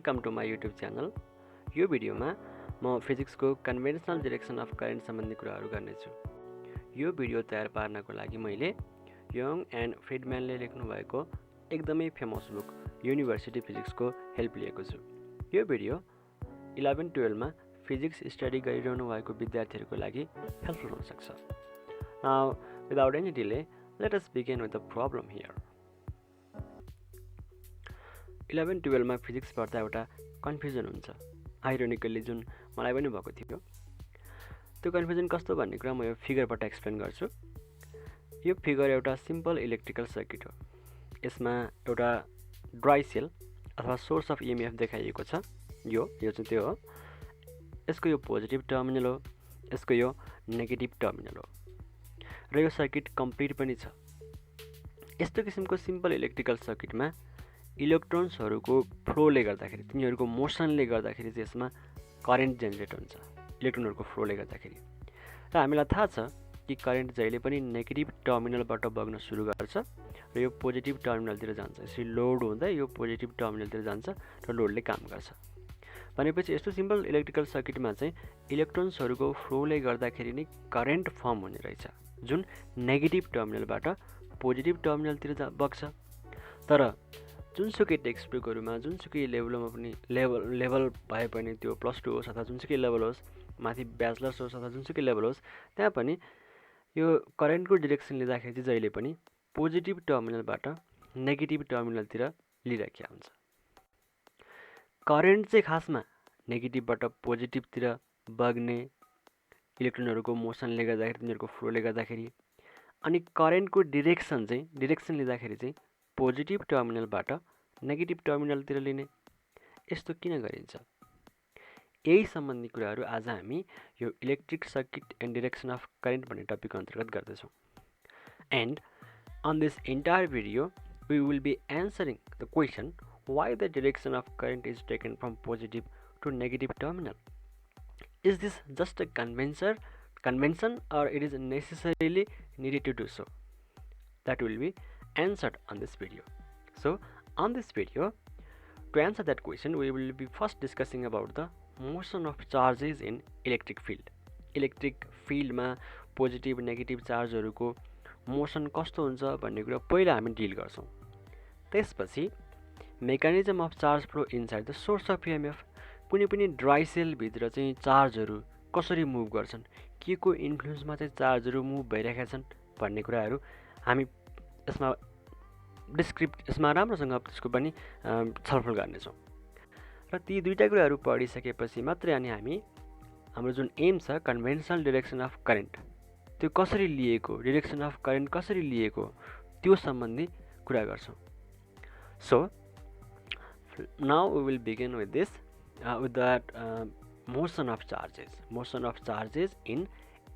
Welcome to my YouTube channel. यो भिडियोमा म फिजिक्सको कन्भेन्सनल डिरेक्सन अफ करेन्ट सम्बन्धी कुराहरू गर्नेछु। यो भिडियो तयार पार्नको लागि मैले यङ एन्ड फ्रिडम्यानले लेख्नुभएको एकदमै फेमस बुक युनिभर्सिटी फिजिक्सको हेल्प लिएको छु। यो भिडियो 11-12 मा फिजिक्स स्टडी गरिरहनु भएको विद्यार्थीहरूको लागि हेल्पफुल हुन सक्छ। Now without any delay let us begin with the problem here. 11-12 मा फिजिक्स पढ्दा एउटा कन्फ्युजन हुन्छ, आइरोनिकल्ली जुन मलाई पनि भएको थियो। त्यो कन्फ्युजन कस्तो भन्ने कुरा म यो फिगरबाट एक्सप्लेन गर्छु। यो फिगर एउटा सिम्पल इलेक्ट्रिकल सर्किट हो। यसमा एउटा ड्राई सेल अथवा सोर्स अफ इएमएफ देखाइएको छ। यो चाहिँ त्यो हो। यसको यो पोजिटिभ टर्मिनल हो, यसको यो नेगेटिभ टर्मिनल हो, र यो सर्किट कम्प्लिट पनि छ। यस्तो किसिमको सिम्पल इलेक्ट्रिकल सर्किटमा इलेक्ट्रोन्सहरूको फ्लोले गर्दाखेरि, तिनीहरूको मोसनले गर्दाखेरि चाहिँ यसमा करेन्ट जेनेरेट हुन्छ, इलेक्ट्रोनहरूको फ्लोले गर्दाखेरि। र हामीलाई थाहा छ कि करेन्ट जहिले पनि नेगेटिभ टर्मिनलबाट बग्न सुरु गर्छ र यो पोजिटिभ टर्मिनलतिर जान्छ। यसरी लोड हुँदा यो पोजिटिभ टर्मिनलतिर जान्छ र लोडले काम गर्छ। भनेपछि यस्तो सिम्पल इलेक्ट्रिकल सर्किटमा चाहिँ इलेक्ट्रोन्सहरूको फ्लोले गर्दाखेरि नै करेन्ट फर्म हुने रहेछ, जुन नेगेटिभ टर्मिनलबाट पोजिटिभ टर्मिनलतिर बग्छ। तर जुनसुकै टेक्स्ट बुकहरूमा जुनसुकै लेभलमा पनि लेभल भए पनि त्यो +2 होस् अथवा जुनसुकै लेभल होस्, माथि ब्याचलर्स होस् अथवा जुनसुकै लेभल होस्, त्यहाँ पनि यो करेन्टको डिरेक्सन लिँदाखेरि चाहिँ जहिले पनि पोजिटिभ टर्मिनलबाट नेगेटिभ टर्मिनलतिर लिइराखेको हुन्छ। करेन्ट चाहिँ खासमा नेगेटिभबाट पोजिटिभतिर बग्ने इलेक्ट्रोनहरूको मोसनले गर्दाखेरि, तिनीहरूको फ्लोले गर्दाखेरि, अनि करेन्टको डिरेक्सन लिँदाखेरि चाहिँ पोजिटिभ टर्मिनलबाट नेगेटिभ टर्मिनलतिर लिने। यस्तो किन गरिन्छ? यही सम्बन्धी कुराहरू आज हामी यो electric circuit and direction of current भन्ने टपिक अन्तर्गत गर्दैछौँ। And on this entire video we will be answering the question why the direction of current is taken from positive to negative terminal. Is this just a convention or it is necessarily needed to do so? That will be answered on this video. So on this video, to answer that question, we will be first discussing about the motion of charges in electric field. Electric field मा positive negative चार्जहरूको motion कस्तो हुन्छ भन्ने कुरा पहिला हामी deal गर्छौँ। त्यसपछि mechanism of charge flow inside the source of EMF, कुनै पनि ड्राई सेलभित्र चाहिँ चार्जहरू कसरी मुभ गर्छन्, के को इन्फ्लुएन्समा चाहिँ चार्जहरू मुभ भइरहेका छन् भन्ने कुराहरू हामी यसमा राम्रोसँग त्यसको पनि छलफल गर्नेछौँ। र ती दुईवटा कुराहरू पढिसकेपछि मात्रै अनि हामी हाम्रो जुन एम छ कन्भेन्सनल डिरेक्सन अफ करेन्ट, त्यो कसरी लिएको, डिरेक्सन अफ करेन्ट कसरी लिएको, त्यो सम्बन्धी कुरा गर्छौँ। So now we will begin with this with that motion of charges in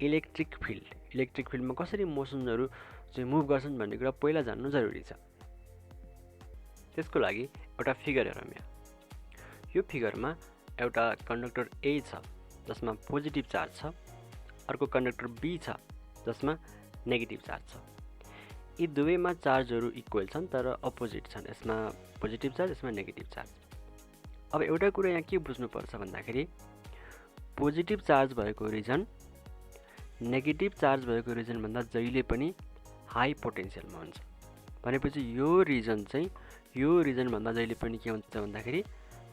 electric field. Electric फिल्डमा कसरी मोसनहरू चाहिँ मुभ गर्छन् भन्ने कुरा पहिला जान्नु जरुरी छ। त्यसको लागि एउटा फिगर हेरौँ यहाँ। यो फिगरमा एउटा कन्डक्टर A छ जसमा पोजिटिभ चार्ज छ, अर्को कन्डक्टर B छ जसमा नेगेटिभ चार्ज छ। यी दुवैमा चार्जहरू इक्वल छन् तर अपोजिट छन्, यसमा पोजिटिभ चार्ज, यसमा नेगेटिभ चार्ज। अब एउटा कुरा यहाँ के बुझ्नुपर्छ भन्दाखेरि पोजिटिभ चार्ज भएको रिजन नेगेटिभ चार्ज भएको रिजन भन्दा जहिले पनि हाई पोटेन्सियलमा हुन्छ। भनेपछि यो रिजन भन्दा जहिले पनि के हुन्छ भन्दाखेरि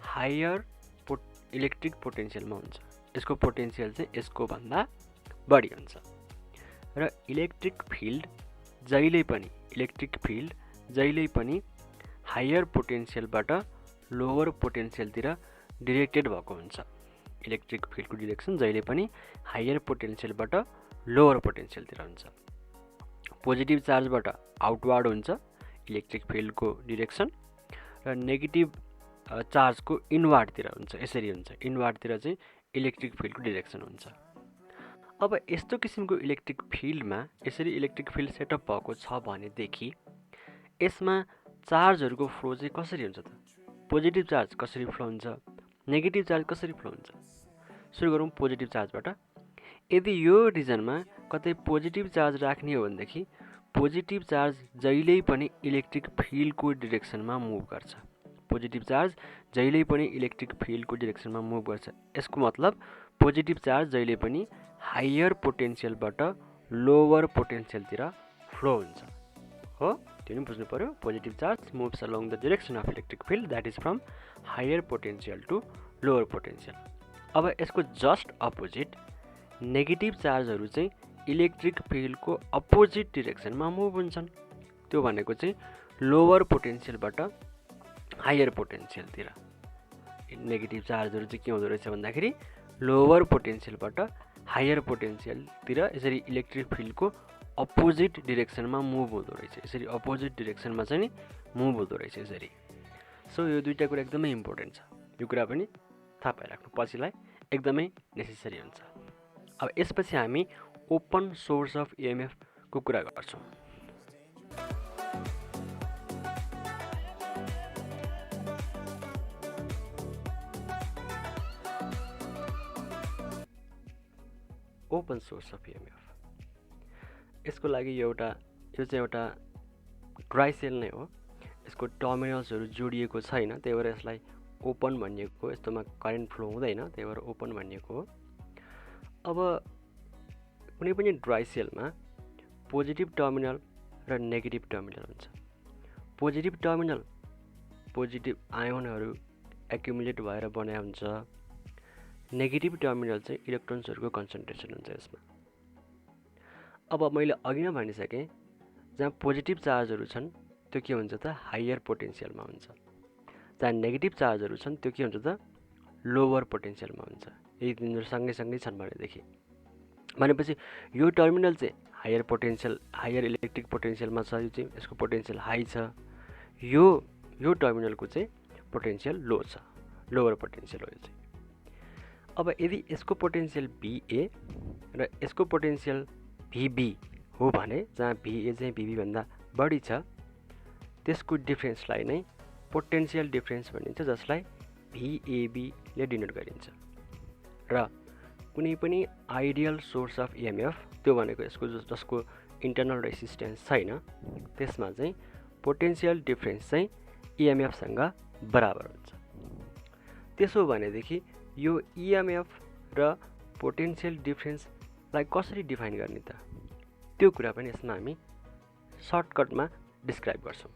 हायर इलेक्ट्रिक पोटेन्सियलमा हुन्छ। यसको पोटेन्सियल चाहिँ यसको भन्दा बढी हुन्छ। र इलेक्ट्रिक फिल्ड जहिले पनि हायर पोटेन्सियलबाट लोवर पोटेन्सियलतिर डिरेक्टेड भएको हुन्छ। इलेक्ट्रिक फिल्डको डिरेक्सन जहिले पनि हायर पोटेन्सियलबाट लोवर पोटेन्सियलतिर हुन्छ। पोजिटिभ चार्जबाट आउटवार्ड हुन्छ इलेक्ट्रिक फिल्डको डिरेक्सन, र नेगेटिभ चार्जको इनवार्डतिर हुन्छ। यसरी हुन्छ, इनवार्डतिर चाहिँ इलेक्ट्रिक फिल्डको डिरेक्सन हुन्छ। अब यस्तो किसिमको इलेक्ट्रिक फिल्डमा यसरी इलेक्ट्रिक फिल्ड सेटअप भएको छ भनेदेखि यसमा चार्जहरूको फ्लो चाहिँ कसरी हुन्छ त? पोजिटिभ चार्ज कसरी फ्लो हुन्छ, नेगेटिभ चार्ज कसरी फ्लो हुन्छ? सुरु गरौँ पोजिटिभ चार्जबाट। यदि यो रिजनमा कतै पोजिटिभ चार्ज राख्ने हो भनेदेखि पोजिटिभ चार्ज जहिल्यै पनि इलेक्ट्रिक फिल्डको डिरेक्सनमा मुभ गर्छ। पोजिटिभ चार्ज जहिले पनि इलेक्ट्रिक फिल्डको डिरेक्सनमा मुभ गर्छ। यसको मतलब पोजिटिभ चार्ज जहिले पनि हायर पोटेन्सियलबाट लोवर पोटेन्सियलतिर फ्लो हुन्छ हो। त्यो नि बुझ्नु पर्यो। Positive charge moves along the direction of electric field that is from higher potential to lower potential. अब यसको जस्ट अपोजिट नेगेटिभ चार्जहरू चाहिँ इलेक्ट्रिक फिल्डको अपोजिट डिरेक्सनमा मुभ हुन्छन्। त्यो भनेको चाहिँ लोवर पोटेन्सियलबाट हायर पोटेन्सियलतिर। नेगेटिभ चार्जहरू चाहिँ के हुँदो रहेछ भन्दाखेरि लोवर पोटेन्सियलबाट हायर पोटेन्सियलतिर यसरी इलेक्ट्रिक फिल्डको अपोजिट डिरेक्सनमा मुभ हुँदो रहेछ। यसरी अपोजिट डिरेक्सनमा चाहिँ नि मुभ हुँदो रहेछ यसरी। सो यो दुईवटा कुरा एकदमै इम्पोर्टेन्ट छ। यो कुरा पनि थाहा पाइराख्नु पछिलाई एकदमै नेसेसरी हुन्छ। अब यसपछि हामी ओपन सोर्स अफ इएमएफ को कुरा गर्छौँ। ओपन सोर्स अफ इएमएफ यसको लागि यो चाहिँ एउटा ड्राई सेल नै हो। यसको टर्मिनल्सहरू जोडिएको छैन, त्यही भएर यसलाई ओपन भनिएको। यस्तोमा करेन्ट फ्लो हुँदैन, त्यही भएर ओपन भनिएको हो। अब कुनै पनि ड्राई सेलमा पोजिटिभ टर्मिनल र नेगेटिभ टर्मिनल हुन्छ। पोजिटिभ टर्मिनल पोजिटिभ आयोनहरू एक्युमुलेट भएर बनाएको हुन्छ। नेगेटिभ टर्मिनल चाहिँ इलेक्ट्रोन्सहरूको कन्सन्ट्रेसन हुन्छ यसमा। अब मैले अघि नै भनिसकेँ, जहाँ पोजिटिभ चार्जहरू छन् त्यो के हुन्छ त हायर पोटेन्सियलमा हुन्छ। जहाँ नेगेटिभ चार्जहरू छन् त्यो के हुन्छ त लोवर पोटेन्सियलमा हुन्छ। यी तिनीहरू सँगै छन् भनेपछि यो टर्मिनल चाहिँ हायर इलेक्ट्रिक पोटेन्सियलमा छ। यो चाहिँ यसको पोटेन्सियल हाई छ। यो टर्मिनलको चाहिँ पोटेन्सियल लो छ, लोवर पोटेन्सियल हो यो चाहिँ। अब यदि यसको पोटेन्सियल भिए र यसको पोटेन्सियल भिबी हो भने, जहाँ भिए चाहिँ भिबी भन्दा बढी छ, त्यसको डिफ्रेन्सलाई नै पोटेन्सियल डिफ्रेन्स भनिन्छ, जसलाई भिएबीले डिनोट गरिन्छ। र कुनै पनि आइडियल सोर्स अफ इएमएफ त्यो भनेको यसको जसको इन्टरनल रेसिस्टेन्स छैन, त्यसमा चाहिँ पोटेन्सियल डिफ्रेन्स चाहिँ इएमएफसँग बराबर हुन्छ। त्यसो भनेदेखि यो इएमएफ र पोटेन्सियल डिफ्रेन्सलाई कसरी डिफाइन गर्ने त, त्यो कुरा पनि यसमा हामी सर्टकटमा डिस्क्राइब गर्छौँ।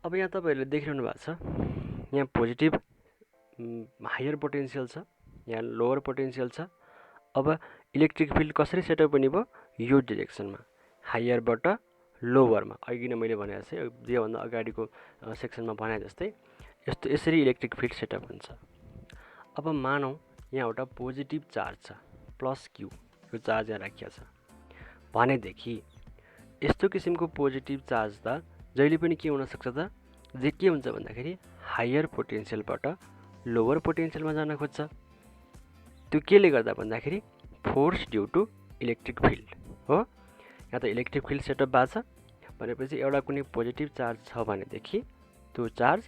अब यहाँ तपाईँहरूले देखिरहनु भएको छ, यहाँ पोजिटिभ हायर पोटेन्सियल छ, यहाँ लोवर पोटेन्सियल छ। अब इलेक्ट्रिक फिल्ड कसरी सेटअप हुने भयो, यो डिरेक्सनमा हायरबाट लोवरमा। अघि नै मैले भनेको थिएँ, योभन्दा अगाडिको सेक्सनमा भने जस्तै यसरी इलेक्ट्रिक फिल्ड सेटअप हुन्छ। अब मानौँ यहाँ एउटा पोजिटिभ चार्ज छ प्लस क्यू, यो चार्ज यहाँ राखिएको छ भनेदेखि यस्तो किसिमको पोजिटिभ चार्ज त जहिले पनि के हुनसक्छ त, जे के हुन्छ भन्दाखेरि हायर पोटेन्सियलबाट लोवर पोटेन्सियलमा जान खोज्छ। त्यो केले गर्दा भन्दाखेरि force due to electric field हो। यहाँ त इलेक्ट्रिक फिल्ड सेटअप भएको छ भनेपछि एउटा कुनै पोजिटिभ चार्ज छ भनेदेखि त्यो चार्ज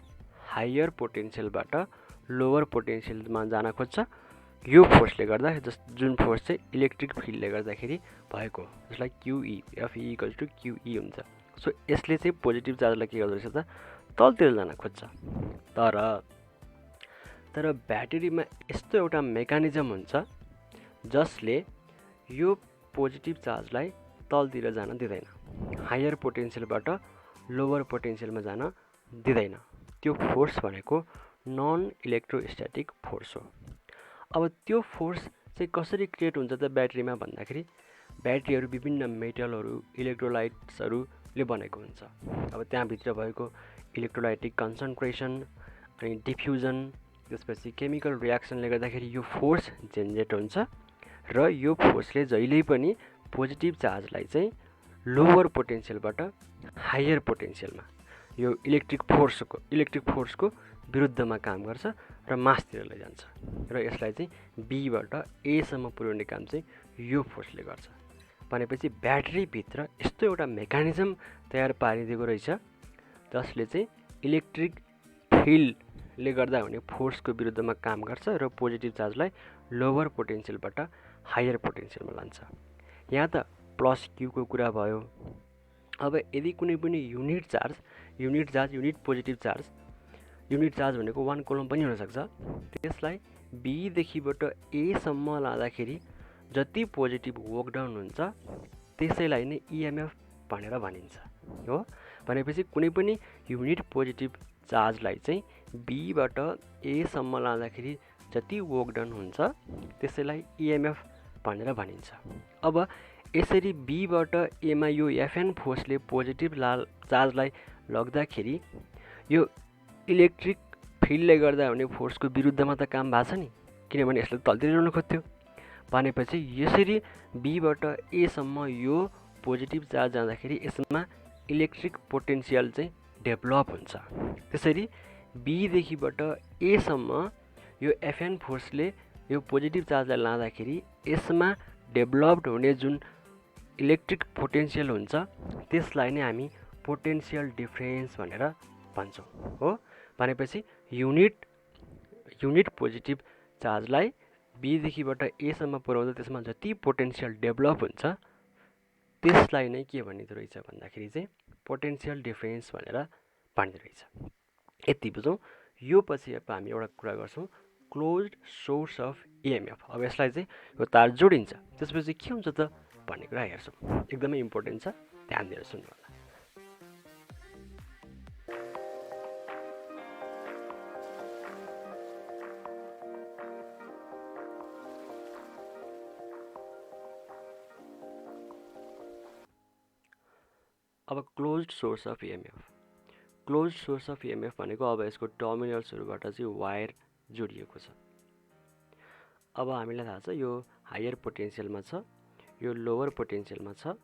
हायर पोटेन्सियलबाट लोवर पोटेन्सियलमा जान खोज्छ। यो फोर्सले गर्दा, जुन फोर्स चाहिँ इलेक्ट्रिक फिल्डले गर्दाखेरि भएको, जसलाई क्युई एफई इक्वल्स टु क्युई हुन्छ। सो यसले चाहिँ पोजिटिभ चार्जलाई के गर्दो रहेछ त तलतिर जान खोज्छ। तर ब्याट्रीमा यस्तो एउटा मेकानिजम हुन्छ जसले यो पोजिटिभ चार्जलाई तलतिर जान दिँदैन, हायर पोटेन्सियलबाट लोवर पोटेन्सियलमा जान दिँदैन। त्यो फोर्स भनेको नन इलेक्ट्रोस्ट्याटिक फोर्स हो। अब त्यो फोर्स चाहिँ कसरी क्रिएट हुन्छ त ब्याट्रीमा भन्दाखेरि, ब्याट्रीहरू विभिन्न मेटलहरू इलेक्ट्रोलाइट्सहरूले बनेको हुन्छ। अब त्यहाँभित्र भएको इलेक्ट्रोलाइटिक कन्सन्ट्रेसन अनि डिफ्युजन, त्यसपछि केमिकल रियाक्सनले गर्दाखेरि यो फोर्स जेनेरेट हुन्छ र यो फोर्सले जहिल्यै पनि पोजिटिभ चार्जलाई चाहिँ लोवर पोटेन्सियलबाट हायर पोटेन्सियलमा यो इलेक्ट्रिक फोर्सको विरुद्धमा काम गर्छ र मासतिर लैजान्छ र यसलाई चाहिँ बीबाट एसम्म पुर्याउने काम चाहिँ यो फोर्सले गर्छ। भनेपछि ब्याट्रीभित्र यस्तो एउटा मेकानिजम तयार पारिदिएको रहेछ जसले चाहिँ इलेक्ट्रिक फिल्डले गर्दा हुने फोर्सको विरुद्धमा काम गर्छ र पोजिटिभ चार्जलाई लोवर पोटेन्सियलबाट हायर पोटेन्सियलमा लान्छ। यहाँ त प्लस क्यूको कुरा भयो। अब यदि कुनै पनि unit charge unit charge, unit positive charge. Unit charge भनेको 1 कुलम्ब पनि हुनसक्छ। त्यसलाई बीदेखिबाट एसम्म लाँदाखेरि जति पोजिटिभ वर्क डाउन हुन्छ त्यसैलाई नै इएमएफ भनेर भनिन्छ हो। भनेपछि कुनै पनि युनिट पोजिटिभ चार्जलाई चाहिँ बीबाट एसम्म लाँदाखेरि जति वर्क डाउन हुन्छ त्यसैलाई इएमएफ भनेर भनिन्छ। अब यसरी बीबाट एमा यो एफएन फोर्सले पोजिटिभ चार्जलाई लग्दाखेरि यो इलेक्ट्रिक फिल्डले गर्दा हुने फोर्सको विरुद्धमा त काम भएको छ नि, किनभने यसले तलतिर ल्याउन खोज्थ्यो। भनेपछि यसरी बीबाट एसम्म यो पोजिटिभ चार्ज जाँदाखेरि यसमा इलेक्ट्रिक पोटेन्सियल चाहिँ डेभलप हुन्छ। त्यसरी बीदेखिबाट एसम्म यो एफएन फोर्सले यो पोजिटिभ चार्जलाई लाँदाखेरि यसमा डेभलप्ड हुने जुन इलेक्ट्रिक पोटेन्सियल हुन्छ त्यसलाई नै हामी पोटेन्सियल डिफरेन्स भनेर भन्छौँ हो। भनेपछि युनिट पोजिटिभ चार्जलाई बीदेखिबाट एसम्म पुर्याउँदा त्यसमा जति पोटेन्सियल डेभलप हुन्छ त्यसलाई नै के भनिँदो रहेछ भन्दाखेरि चाहिँ पोटेन्सियल डिफरेन्स भनेर भनिँदो रहेछ। यति बुझौँ। यो पछि अब हामी एउटा कुरा गर्छौँ, क्लोज्ड सोर्स अफ इएमएफ। अब यसलाई चाहिँ यो तार जोडिन्छ, त्यसपछि के हुन्छ त भन्ने कुरा हेर्छौँ। एकदमै इम्पोर्टेन्ट छ, ध्यान दिएर सुन्नु होला। अब closed source of EMF. Closed source of EMF भनेको अब यसको टर्मिनल्सहरूबाट चाहिँ वायर जोडिएको छ। अब हामीलाई थाहा छ यो हायर पोटेन्सियलमा छ, यो लोवर पोटेन्सियलमा छ,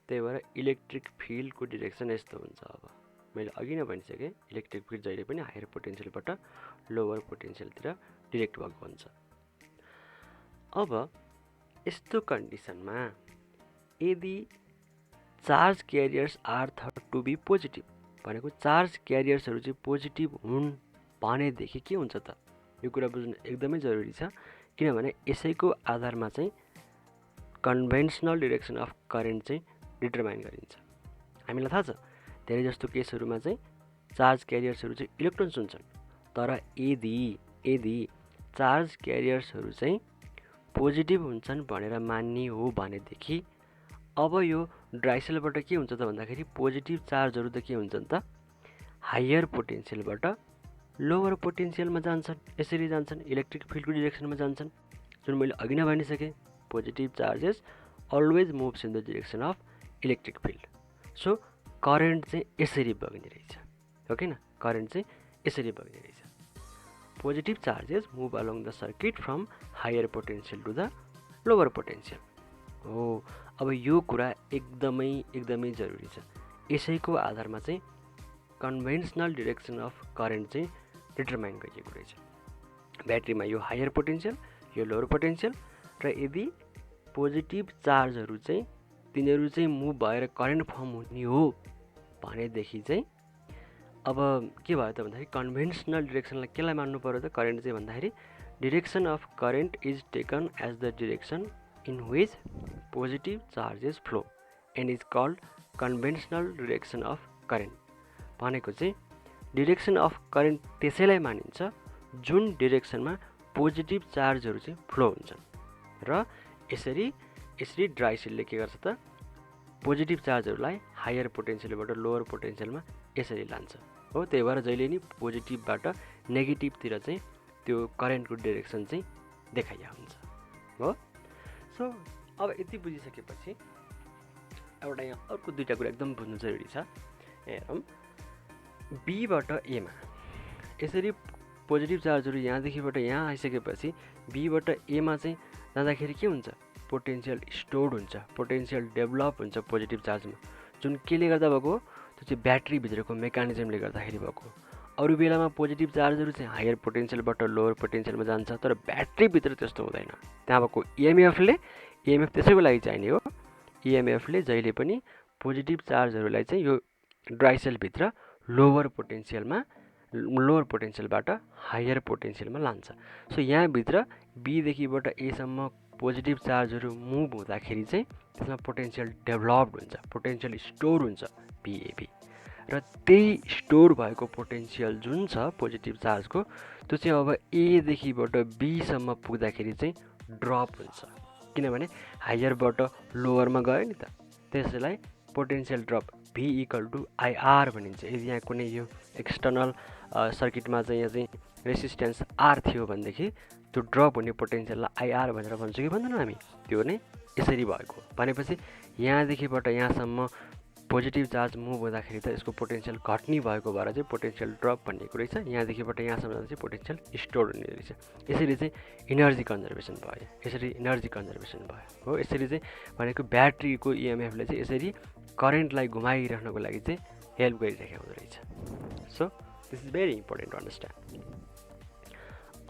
त्यही भएर इलेक्ट्रिक फिल्डको डिरेक्सन यस्तो हुन्छ। अब मैले अघि नै भनिसकेँ, इलेक्ट्रिक फिल्ड जहिले पनि हायर पोटेन्सियलबाट लोवर पोटेन्सियलतिर डिरेक्ट भएको हुन्छ। अब यस्तो कन्डिसनमा यदि charge carriers are thought to be positive भनेको चार्ज क्यारियर्सहरू चाहिँ पोजिटिभ हुन् भनेदेखि के हुन्छ त? यो कुरा बुझ्नु एकदमै जरुरी छ, किनभने यसैको आधारमा चाहिँ कन्भेन्सनल डिरेक्सन अफ करेन्ट चाहिँ डिटरमाइन गरिन्छ। हामीलाई थाहा छ धेरै जस्तो केसहरूमा चाहिँ चार्ज क्यारियर्सहरू चाहिँ इलेक्ट्रोन्स हुन्छन्, तर यदि चार्ज क्यारियर्सहरू चाहिँ पोजिटिभ हुन्छन् भनेर मान्ने हो भनेदेखि अब यो ड्राइसेलबाट के हुन्छ त भन्दाखेरि पोजिटिभ चार्जहरू त के हुन्छन् त हायर पोटेन्सियलबाट लोवर पोटेन्सियलमा जान्छन्। यसरी जान्छन्, इलेक्ट्रिक फिल्डको डिरेक्सनमा जान्छन्। जुन मैले अघि नै भनिसकेँ, positive charges always moves in the direction of electric field. So current चाहिँ यसरी बग्ने रहेछ, हो कि न? करेन्ट चाहिँ यसरी बग्ने रहेछ। Positive charges move along the circuit from higher potential to the lower potential हो। अब यो कुरा एकदमै जरुरी छ। यसैको आधारमा चाहिँ कन्भेन्सनल डिरेक्सन अफ करेन्ट चाहिँ डिटरमाइन गरिएको रहेछ। ब्याट्रीमा यो हायर पोटेन्सियल, यो लोवर पोटेन्सियल, र यदि पोजिटिभ चार्जहरू चाहिँ तिनीहरू चाहिँ मुभ भएर करेन्ट फर्म हुने हो भनेदेखि चाहिँ अब के भयो त भन्दाखेरि कन्भेन्सनल डिरेक्सनलाई केलाई मान्नु पर्यो त करेन्ट चाहिँ भन्दाखेरि direction of current is taken as the direction in which positive charges flow and is called conventional direction of current। भनेको चाहिँ डिरेक्सन अफ करेन्ट त्यसैलाई मानिन्छ जुन डिरेक्सनमा पोजिटिभ चार्जहरू चाहिँ फ्लो हुन्छन्। र यसरी ड्राइसेलले के गर्छ त पोजिटिभ चार्जहरूलाई हायर पोटेन्सियलबाट लोवर पोटेन्सियलमा यसरी लान्छ हो। त्यही भएर जहिले नि पोजिटिभबाट नेगेटिभतिर चाहिँ त्यो करेन्टको डिरेक्सन चाहिँ देखाइया हुन्छ हो। सो अब यति बुझिसकेपछि एउटा यहाँ अर्को दुईवटा कुरा एकदम बुझ्नु जरुरी छ। हेरौँ, बीबाट एमा यसरी पोजिटिभ चार्जहरू यहाँदेखिबाट यहाँ आइसकेपछि बीबाट एमा चाहिँ जाँदाखेरि के हुन्छ? पोटेन्सियल स्टोर्ड हुन्छ, पोटेन्सियल डेभलप हुन्छ पोजिटिभ चार्जमा। जुन केले गर्दा भएको? त्यो चाहिँ ब्याट्रीभित्रको मेकानिजमले गर्दाखेरि भएको। अरू बेलामा पोजिटिभ चार्जहरू चाहिँ हायर पोटेन्सियलबाट लोवर पोटेन्सियलमा जान्छ, तर ब्याट्रीभित्र त्यस्तो हुँदैन। त्यहाँ भएको इएमएफ त्यसैको लागि चाहिने हो। इएमएफले जहिले पनि पोजिटिभ चार्जहरूलाई चाहिँ यो ड्राइसेलभित्र लोवर पोटेन्सियलबाट हायर पोटेन्सियलमा लान्छ। सो यहाँभित्र बीदेखिबाट एसम्म पोजिटिभ चार्जहरू मुभ हुँदाखेरि चाहिँ त्यसमा पोटेन्सियल डेभलप्ड हुन्छ, पोटेन्सियल स्टोर हुन्छ बिएबी। र त्यही स्टोर भएको पोटेन्सियल जुन छ पोजिटिभ चार्जको त्यो चाहिँ अब एदेखिबाट बीसम्म पुग्दाखेरि चाहिँ ड्रप हुन्छ, किनभने हायरबाट लोवरमा गयो नि त, त्यसलाई पोटेन्सियल ड्रप V = IR भनिन्छ। यदि यहाँ कुनै यो एक्सटर्नल सर्किटमा चाहिँ यहाँ चाहिँ रेसिस्टेन्स R थियो भनेदेखि त्यो ड्रप हुने पोटेन्सियललाई IR भनेर भन्छौँ कि भन्दैनौँ हामी, त्यो नै यसरी भएको भनेपछि यहाँदेखिबाट यहाँसम्म पोजिटिभ चार्ज मुभ हुँदाखेरि त यसको पोटेन्सियल घट्ने भएको भएर चाहिँ पोटेन्सियल ड्रप भन्ने रहेछ, यहाँदेखिबाट यहाँसम्म जाँदा चाहिँ पोटेन्सियल स्टोर हुने रहेछ। यसरी चाहिँ इनर्जी कन्जर्भेसन भयो, यसरी इनर्जी कन्जर्भेसन भयो हो। यसरी चाहिँ भनेको ब्याट्रीको इएमएफले चाहिँ यसरी करेन्टलाई घुमाइराख्नको लागि चाहिँ हेल्प गरिरहेको हुँदो रहेछ। So this is very important to understand.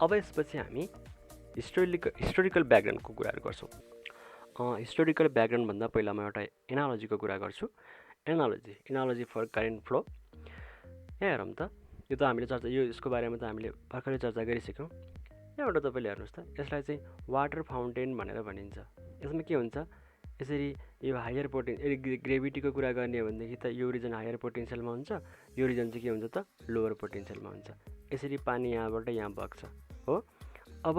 अब यसपछि हामी हिस्टोरिकल ब्याकग्राउन्डको कुराहरू गर्छौँ। हिस्टोरिकल ब्याकग्राउन्डभन्दा पहिला म एउटा एनालोजीको कुरा गर्छु। Analogy for current flow. यहाँ हेरौँ त, यो त हामीले चर्चा यसको बारेमा त हामीले भर्खरै चर्चा गरिसक्यौँ। यहाँबाट तपाईँले हेर्नुहोस् त, यसलाई चाहिँ वाटर फाउन्टेन भनेर भनिन्छ। यसमा के हुन्छ, यसरी यो हायर ग्रेभिटीको कुरा गर्ने हो भनेदेखि त यो रिजन हायर पोटेन्सियलमा हुन्छ, यो रिजन चाहिँ के हुन्छ त लोवर पोटेन्सियलमा हुन्छ। यसरी पानी यहाँबाट यहाँ बग्छ हो। अब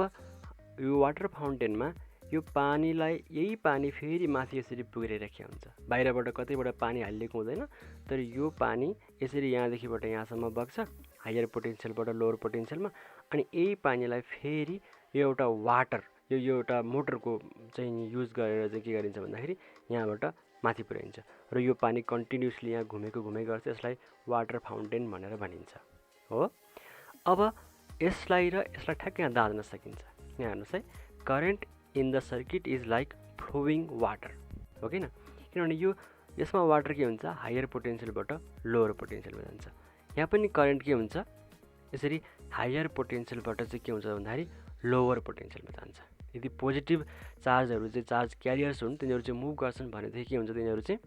यो वाटर फाउन्टेनमा यो पानीलाई यही पानी फेरि माथि यसरी पुगिरहेको हुन्छ, बाहिरबाट कतैबाट पानी हालिएको हुँदैन, तर यो पानी यसरी यहाँदेखिबाट यहाँसम्म बग्छ हायर पोटेन्सियलबाट लोवर पोटेन्सियलमा, अनि यही पानीलाई फेरि यो एउटा वाटर यो एउटा मोटरको चाहिँ युज गरेर चाहिँ के गरिन्छ भन्दाखेरि यहाँबाट माथि पुर्याइन्छ र यो पानी कन्टिन्युसली यहाँ घुमेको गर्छ, यसलाई वाटर फाउन्टेन भनेर भनिन्छ हो। अब यसलाई ठ्याक्कै यहाँ दाँच्न सकिन्छ। यहाँ हेर्नुहोस् है, current in the circuit is like flowing water हो किन, किनभने यसमा वाटर के हुन्छ हायर पोटेन्सियलबाट लोवर पोटेन्सियलमा जान्छ। यहाँ पनि करेन्ट के हुन्छ यसरी हायर पोटेन्सियलबाट चाहिँ के हुन्छ भन्दाखेरि लोवर पोटेन्सियलमा जान्छ। यदि पोजिटिभ चार्जहरू चाहिँ चार्ज क्यारियर्स हुन्, तिनीहरू चाहिँ मुभ गर्छन् भनेदेखि के हुन्छ, तिनीहरू चाहिँ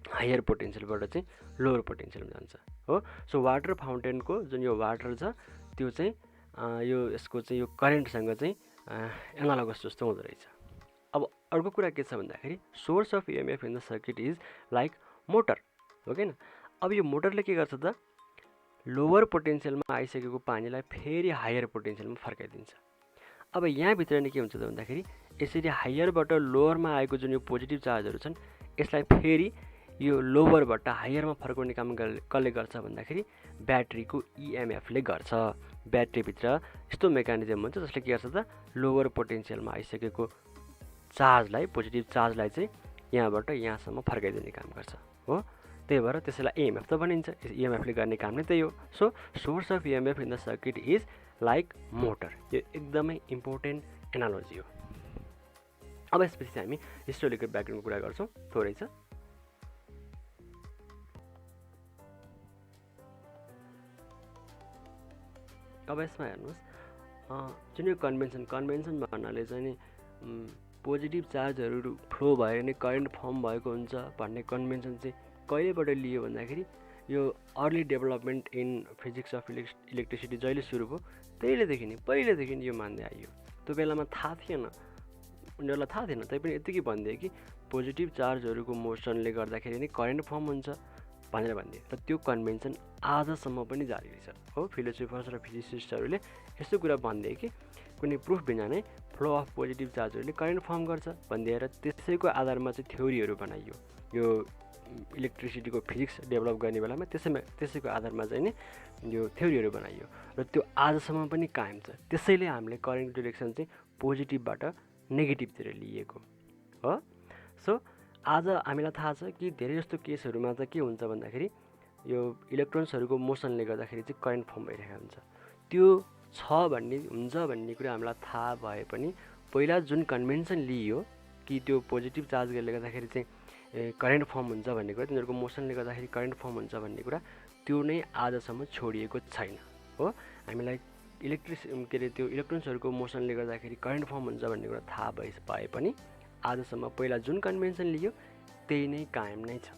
हायर पोटेन्सियलबाट चाहिँ लोवर पोटेन्सियलमा जान्छ हो। सो वाटर फाउन्टेनको जुन यो वाटर छ त्यो चाहिँ यसको चाहिँ यो करेन्टसँग चाहिँ एनालोगस जस्तो हुँदो रहेछ। अब अर्को कुरा के छ भन्दाखेरि source of EMF in the circuit is like motor हो किन। अब यो मोटरले के गर्छ त लोवर पोटेन्सियलमा आइसकेको पानीलाई फेरि हायर पोटेन्सियलमा फर्काइदिन्छ। अब यहाँभित्र नै के हुन्छ त भन्दाखेरि यसरी हायरबाट लोवरमा आएको जुन यो पोजिटिभ चार्जहरू छन् यसलाई फेरि यो लोवरबाट हायरमा फर्काउने काम कसले गर्छ भन्दाखेरि ब्याट्रीको इएमएफले गर्छ। ब्याट्रीभित्र यस्तो मेकानिजम हुन्छ जसले के गर्छ त लोवर पोटेन्सियलमा आइसकेको चार्जलाई पोजिटिभ चार्जलाई चाहिँ यहाँबाट यहाँसम्म फर्काइदिने काम गर्छ हो। त्यही भएर त्यसैलाई इएमएफ त भनिन्छ, इएमएफले गर्ने काम नै त्यही हो। So source of EMF in the circuit is like motor. यो एकदमै इम्पोर्टेन्ट एनालोजी हो। अब यसपछि हामी हिस्टोरिकल ब्याकग्राउन्डको कुरा गर्छौँ थोरै छ। अब यसमा हेर्नुहोस्, जुन यो कन्भेन्सन भन्नाले चाहिँ नि पोजिटिभ चार्जहरू फ्लो भयो भने करेन्ट फर्म भएको हुन्छ भन्ने कन्भेन्सन चाहिँ कहिलेबाट लियो भन्दाखेरि यो early development in physics of electricity जहिले सुरु भयो पहिलेदेखि यो मान्दै आइयो। त्यो बेलामा थाहा थिएन, उनीहरूलाई थाहा थिएन, तैपनि यतिकै भनिदियो कि पोजिटिभ चार्जहरूको मोसनले गर्दाखेरि नै करेन्ट फर्म हुन्छ भनेर भनिदियो र त्यो कन्भेन्सन आजसम्म पनि जारी रहेछ हो। फिलोसोफर्स र फिजिसिस्टहरूले यस्तो कुरा भनिदिए कि कुनै प्रुफ बिना नै फ्लो अफ पोजिटिभ चार्जहरूले करेन्ट फर्म गर्छ भनिदिएर त्यसैको आधारमा चाहिँ थ्योरीहरू बनाइयो। यो इलेक्ट्रिसिटीको फिजिक्स डेभलप गर्ने बेलामा त्यसैको आधारमा चाहिँ नि यो थ्योरीहरू बनाइयो र त्यो आजसम्म पनि कायम छ। त्यसैले हामीले करेन्ट डिरेक्सन चाहिँ पोजिटिभबाट नेगेटिभतिर लिएको हो। सो आज हामीलाई थाहा छ कि धेरै जस्तो केसहरूमा त के हुन्छ भन्दाखेरि यो इलेक्ट्रोन्सहरूको मोसनले गर्दाखेरि चाहिँ करेन्ट फर्म भइरहेको हुन्छ। त्यो हुन्छ भन्ने कुरा हामीलाई थाहा भए पनि पहिला जुन कन्भेन्सन लिइयो कि त्यो पोजिटिभ चार्जले गर्दाखेरि चाहिँ करेन्ट फर्म हुन्छ भन्ने कुरा, तिनीहरूको मोसनले गर्दाखेरि करेन्ट फर्म हुन्छ भन्ने कुरा त्यो नै आजसम्म छोडिएको छैन हो। हामीलाई त्यो इलेक्ट्रोन्सहरूको मोसनले गर्दाखेरि करेन्ट फर्म हुन्छ भन्ने कुरा थाहा भए पनि आजसम्म पहिला जुन कन्भेन्सन लियो त्यही नै कायम नै छ।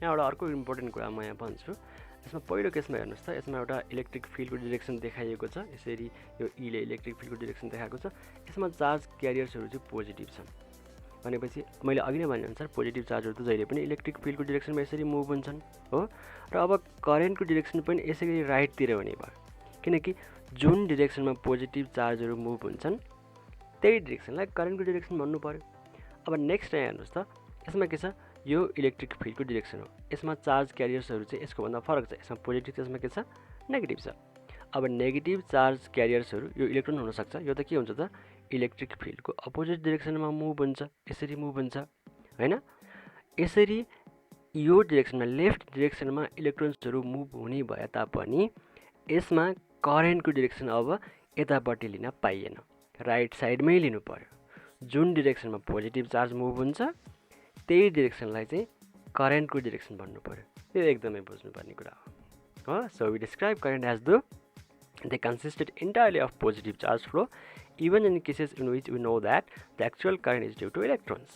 यहाँबाट अर्को इम्पोर्टेन्ट कुरा म यहाँ भन्छु। यसमा पहिलो केसमा हेर्नुहोस् त, यसमा एउटा इलेक्ट्रिक फिल्डको डिरेक्सन देखाइएको छ। यसरी यो ईले इलेक्ट्रिक फिल्डको डिरेक्सन देखाएको छ। यसमा चार्ज क्यारियर्सहरू चाहिँ पोजिटिभ छन् भनेपछि मैले अघि नै भनेअनुसार पोजिटिभ चार्जहरू त जहिले पनि इलेक्ट्रिक फिल्डको डिरेक्सनमा यसरी मुभ हुन्छन् हो। र अब करेन्टको डिरेक्सन पनि यसरी राइटतिर हुने भयो, किनकि जुन डिरेक्सनमा पोजिटिभ चार्जहरू मुभ हुन्छन् त्यही डिरेक्सनलाई करेन्टको डिरेक्सन भन्नु पर्यो। अब नेक्स्ट यहाँ हेर्नुहोस् त, यसमा के छ, यो इलेक्ट्रिक फिल्डको डिरेक्सन हो, यसमा चार्ज क्यारियर्सहरू चाहिँ यसको भन्दा फरक छ, यसमा पोजिटिभ छ यसमा के छ, नेगेटिभ छ। अब नेगेटिभ चार्ज क्यारियर्सहरू यो इलेक्ट्रोन हुनसक्छ, यो त के हुन्छ त इलेक्ट्रिक फिल्डको अपोजिट डिरेक्सनमा मुभ हुन्छ, यसरी मुभ हुन्छ होइन। यसरी यो डिरेक्सनमा लेफ्ट डिरेक्सनमा इलेक्ट्रोन्सहरू मुभ हुने भए तापनि यसमा करेन्टको डिरेक्सन अब यतापट्टि लिन पाइएन, राइट साइडमै लिनु पर्यो। जुन डिरेक्सनमा पोजिटिभ चार्ज मुभ हुन्छ त्यही डिरेक्सनलाई चाहिँ करेन्टको डिरेक्सन भन्नु पर्यो। यो एकदमै बुझ्नुपर्ने कुरा हो। So we describe current as though they consisted entirely of positive charge flow, even in cases in which we know that the actual current is due to electrons.